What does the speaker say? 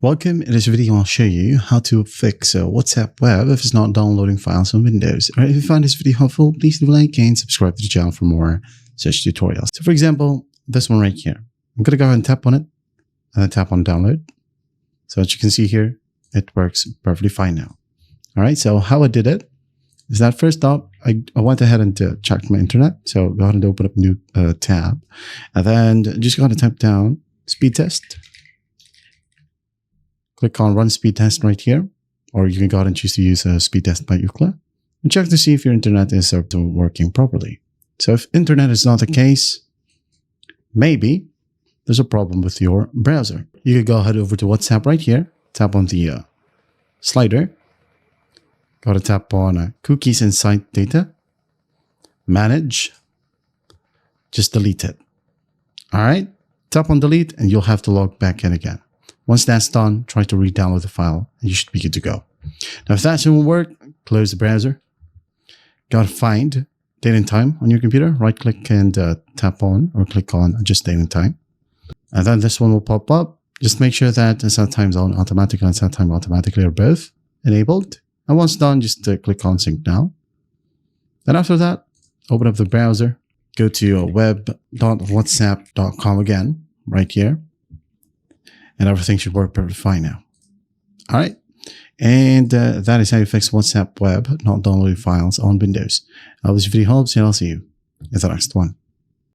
Welcome. In this video, I'll show you how to fix WhatsApp Web if it's not downloading files on Windows. Alright, if you find this video helpful, please leave a like and subscribe to the channel for more such tutorials. So for example, this one right here. I'm going to go ahead and tap on it and then tap on download. So as you can see here, it works perfectly fine now. Alright, so how I did it is that first up, I went ahead and checked my internet. So go ahead and open up a new tab. And then just go ahead and type down speed test. Click on Run Speed Test right here, or you can go ahead and choose to use a Speed Test by Ookla and check to see if your internet is working properly. So if internet is not the case, maybe there's a problem with your browser. You can go ahead over to WhatsApp right here, tap on the slider, go to tap on Cookies and Site Data, Manage, just delete it. All right, tap on Delete and you'll have to log back in again. Once that's done, try to re-download the file and you should be good to go. Now, if that doesn't work, close the browser. Gotta find date and time on your computer. Right click and tap on or click on just date and time. And then this one will pop up. Just make sure that set time zone automatically and set time automatically are both enabled. And once done, just click on sync now. Then after that, open up the browser. Go to web.whatsapp.com again, right here. And everything should work perfectly fine now. All right. And that is how you fix WhatsApp Web not downloading files on Windows. I hope this video helps and I'll see you in the next one.